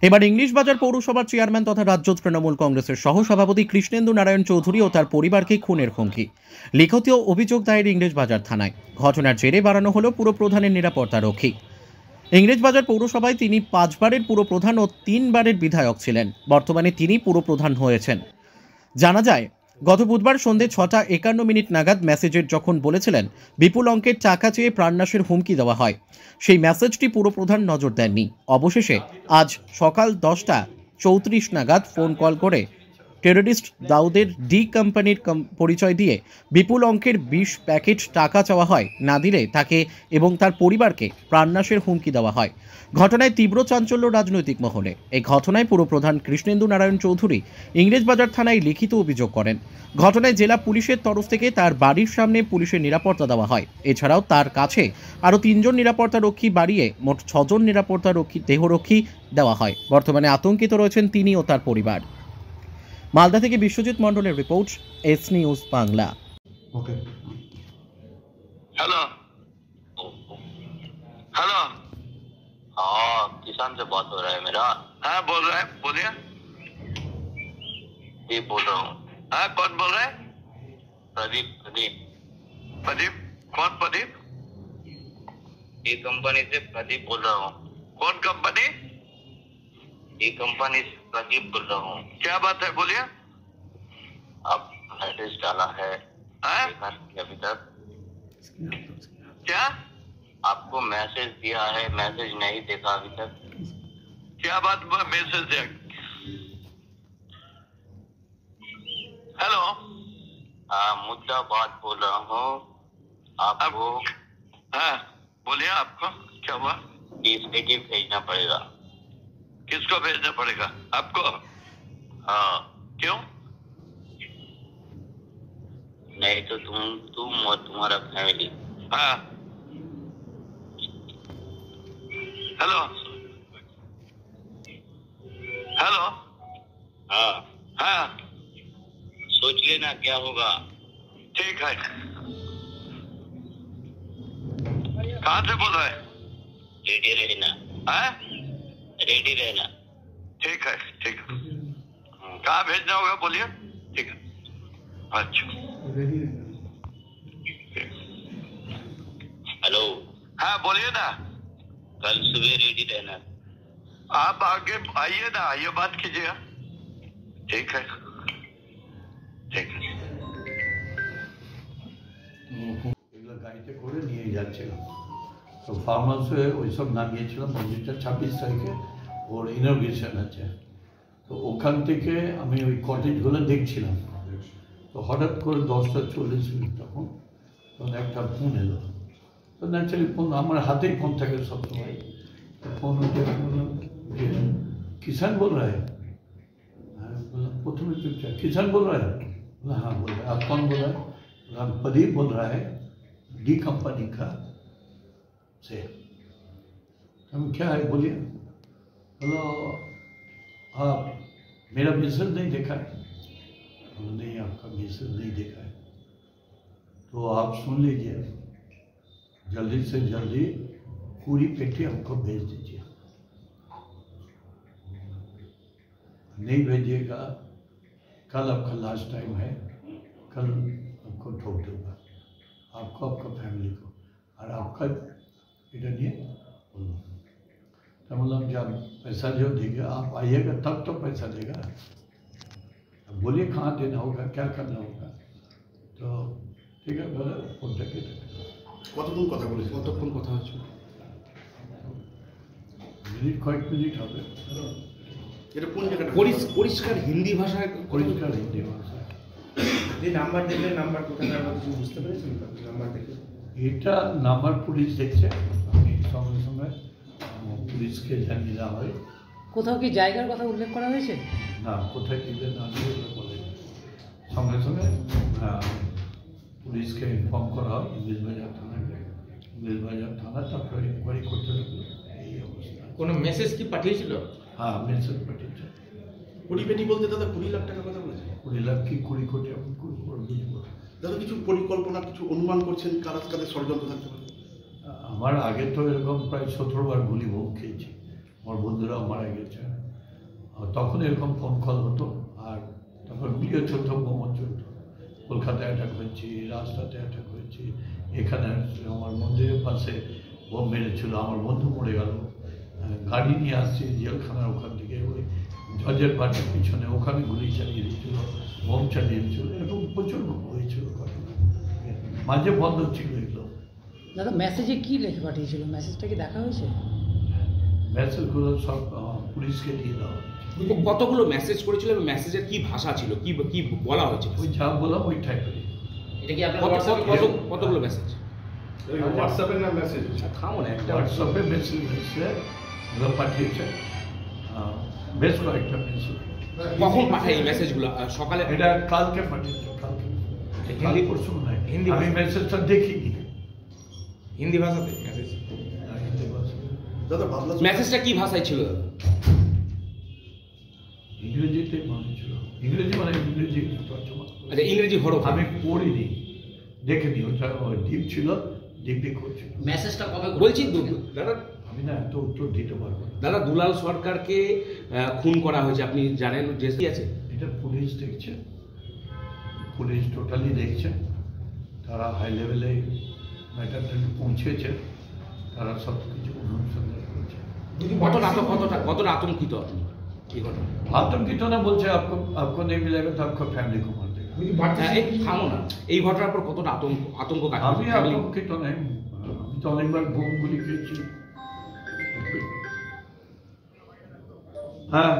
এবার ইংলিশ বাজার পৌরসভার চেয়ারম্যান তথা রাজ্য তৃণমূল কংগ্রেসের সহসভাপতি কৃষ্ণেন্দু নারায়ণ চৌধুরী ও তার পরিবারকে খুনের হুমকি। লিখিত অভিযোগ দায়ের ইংলিশ বাজার থানায়। ঘটনার জেরে বাড়ানো হলো পুরপ্রধানের নিরাপত্তা রক্ষী। ইংলিশ বাজার পৌরসভায় তিনি 5 বারের পুরপ্রধান ও 3 বারের বিধায়ক ছিলেন। বর্তমানে তিনি পুরপ্রধান হয়েছেন। জানা যায়, গত বুধবার সন্ধ্যে 6:51 নাগাদ মেসেজের যখন বলেছিলেন বিপুল অঙ্কের টাকা চেয়ে প্রাণনাশের হুমকি দেওয়া হয়, সেই মেসেজটি পুরপ্রধান নজর দেননি। অবশেষে আজ সকাল 10:34 নাগাদ ফোন কল করে টেররিস্ট দাউদের ডি কোম্পানির পরিচয় দিয়ে বিপুল অঙ্কের 20 প্যাকেট টাকা চাওয়া হয়। না দিলে তাকে এবং তার পরিবারকে প্রাণনাশের হুমকি দেওয়া হয়। ঘটনায় তীব্র চাঞ্চল্য রাজনৈতিক মহলে। এই ঘটনায় পুরপ্রধান কৃষ্ণেন্দু নারায়ণ চৌধুরী ইংরেজ বাজার থানায় লিখিত অভিযোগ করেন। ঘটনায় জেলা পুলিশের তরফ থেকে তার বাড়ির সামনে পুলিশের নিরাপত্তা দেওয়া হয়। এছাড়াও তার কাছে আরও 3 জন নিরাপত্তা রক্ষী বাড়িয়ে মোট 6 জন নিরাপত্তা রক্ষী দেহরক্ষী দেওয়া হয়। বর্তমানে আতঙ্কিত রয়েছেন তিনি ও তার পরিবার। মালদা থেকে বিশ্বজিৎ মণ্ডলের report, S news Bangla. Okay hello hello. हाँ, किसान से बात हो रहा है मेरा। हाँ बोल रहा है, बोलिए। ये बोल रहा हूँ। हाँ कौन बोल रहा है? प्रदीप प्रदीप प्रदीप? कौन प्रदीप? ये कंपनी से प्रदीप बोल रहा हूँ। कौन कंपनी? ये कंपनी से प्रदीप बोल रहा हूँ। क्या बात है, बोलिए। आप एड्रेस डाला है, हाँ? देखा नहीं अभी तक? क्या आपको मैसेज दिया है, मैसेज नहीं देखा अभी तक? क्या बात में मैसेज दिया? हेलो। मुद्दा बात बोल रहा हूँ आपको। हाँ बोलिए, आपको क्या हुआ? डिस्पेटिव भेजना पड़ेगा। किसको भेजना पड़ेगा? आपको? हाँ, क्यों? नहीं तो तुम और तुम्हारा फैमिली। हाँ हेलो हेलो। हाँ, हाँ सोच लेना क्या होगा। ठीक है। कहाँ से बोल रहा है? रेडी रहना, हाँ? रेडी रहना। ठीक है ठीक है। कहाँ भेजना होगा बोलिए। ठीक है, अच्छा। हेलो, हाँ बोलिए ना। कल सुबह रेडी रहना। आप आगे आइए ना, आइए बात कीजिएगा। ठीक है ठीक है। এগুলো গাড়িতে করে নিয়ে যাচ্ছিলাম। তো ফার্ম হাউসে ওই সব নামিয়েছিলাম। মন্দিরটা 26 তারিখে ওর ইনোগ্রেশন আছে। তো ওখান থেকে আমি ওই কটেজগুলো দেখছিলাম। তো হঠাৎ করে 10:40 তখন একটা ফোন এলো। তো ন্যাচারালি ফোন আমার হাতেই ফোন থাকে সবসময়। तो फोन उठे, किसान बोल रहा है। बोला प्रथम चुपचाप, किसान बोल रहा है? बोला हाँ बोल रहा है। आप कौन बोल रहा है? बोला प्रदीप बोल रहा है, डी कंपनी का से। हम क्या है बोलिए। बोलो आप मेरा मैसेज नहीं देखा है? बोला नहीं, आपका मैसेज नहीं देखा है। तो आप सुन लीजिए, जल्दी से जल्दी पूरी पेटी हमको भेज दीजिए। नहीं भेजिएगा, कल आपका लास्ट टाइम है, कल आपको ठोक दूंगा, आपको, आपका फैमिली को, और आपका इधर नहीं बोलो। तो मतलब जब पैसा जो देगा आप आइएगा तब तो पैसा देगा। अब बोलिए कहाँ देना होगा, क्या करना होगा। तो ठीक है, बोले फोन करके কতক্ষণ কথা বলেছে? কতক্ষণ কথা হচ্ছে? মিনিট, কয়েক মিনিট হবে। এটা কোন জায়গাটা? পরিষ্কার হিন্দি ভাষায়, পরিষ্কার হিন্দি ভাষা। যে নাম্বার দেখলে নাম্বার কোথাকার কিছু বুঝতে পেরেছেন? নাম্বার দেখে এটা নাম্বার পুলিশ দেখছে। আমি সঙ্গে সঙ্গে পুলিশকে জানিয়ে দেওয়া হয়। কোথাও কি জায়গার কথা উল্লেখ করা হয়েছে? না, কোথায় দিবে না দিবে বলে সঙ্গে সঙ্গে পুলিশকে ইনফর্ম করা হয়। ইংলিশ বাজার থানাকে, ইংলিশ বাজার থানা তারপরে ইনকোয়ারি করতে লাগলো। এই অবস্থা। কোনো মেসেজ কি পাঠিয়েছিল? হ্যাঁ, মেসেজ পাঠিয়েছে। 20 পেটি বলতে দাদা 20 লাখ টাকা কথা বলেছে। 20 লাখ কি 20 কোটি এখন বুঝবো। দাদা কিছু পরিকল্পনা, কিছু অনুমান করছেন কারা কাদের ষড়যন্ত্র থাকতে পারে? আমার আগে তো এরকম প্রায় 17 বার গুলি ভোগ খেয়েছি। আমার বন্ধুরাও মারা গেছে। তখন এরকম ফোন কল হতো, আর তারপর গুলিও চলতো, বোমা চলতো। কলকাতায় অ্যাটাক হয়েছে, রাস্তাতে অ্যাটাক হয়েছে, এখানে আমার মন্দিরের পাশে বোম মেরেছিল, আমার বন্ধু মরে গেল। গাড়ি নিয়ে আসছে জেলখানার ওখান থেকে, ওই জজের বাড়ির পিছনে ওখানে গুলি চালিয়ে দিয়েছিল, বোম চালিয়ে দিয়েছিল, এরকম প্রচুর হয়েছিল ঘটনা। মাঝে বন্ধ ছিল এগুলো। দাদা মেসেজে কি লিখে পাঠিয়েছিল, মেসেজটা কি দেখা হয়েছে? মেসেজগুলো সব পুলিশকে দিয়ে দেওয়া হয়েছে। কতগুলো মেসেজ করেছিল এবং মেসেজের কি ভাষা ছিল, কি কি বলা হয়েছিল? ওই যা বললাম ওই টাইপের। এটা কি আপনার কতগুলো মেসেজ? হোয়াটসঅ্যাপের না মেসেজ? থামো না, একটা হোয়াটসঅ্যাপে মেসেজ এসে ওরা পাঠিয়েছে, বেশ কয়েকটা মেসেজ। কখন পাঠায় এই মেসেজগুলো? সকালে? এটা কালকে পাঠিয়েছে, কালকে হিন্দি পড়ছো না? হিন্দি আমি মেসেজটা দেখিনি। হিন্দি ভাষাতে মেসেজ? হিন্দি ভাষা। দাদা বাবলা মেসেজটা কি ভাষায় ছিল? ইংরেজিতে মনে ছিল, ইংরেজি মানে ইংরেজি তর্জমা। আচ্ছা, ইংরেজি হরফ? আমি পড়িনি, দেখিনি। ওটা ডিপ ছিল, ডিপি করছিল। মেসেজটা কবে বলছি দাদা, আমি না এত উত্তর দিতে পারবো না। দাদা দুলাল সরকারকে খুন করা হয়েছে, আপনি জানেন যে কি আছে? এটা পুলিশ দেখছে, পুলিশ টোটালি দেখছে, তারা হাই লেভেলে ম্যাটারটা পৌঁছেছে, তারা সব কিছু অনুসন্ধান করছে। কতটা আতঙ্কিত আপনি এই ঘটনা? आतंकित होना बोलছে आपको नहीं मिलेगा तो आपको फैमिली को मार देगा। থামো না, এই ঘটনার পর কতটা আতঙ্ক কাজ? আমি আতঙ্কিত নই, আমি তো অনেকবার বোম গুলি খেয়েছি। হ্যাঁ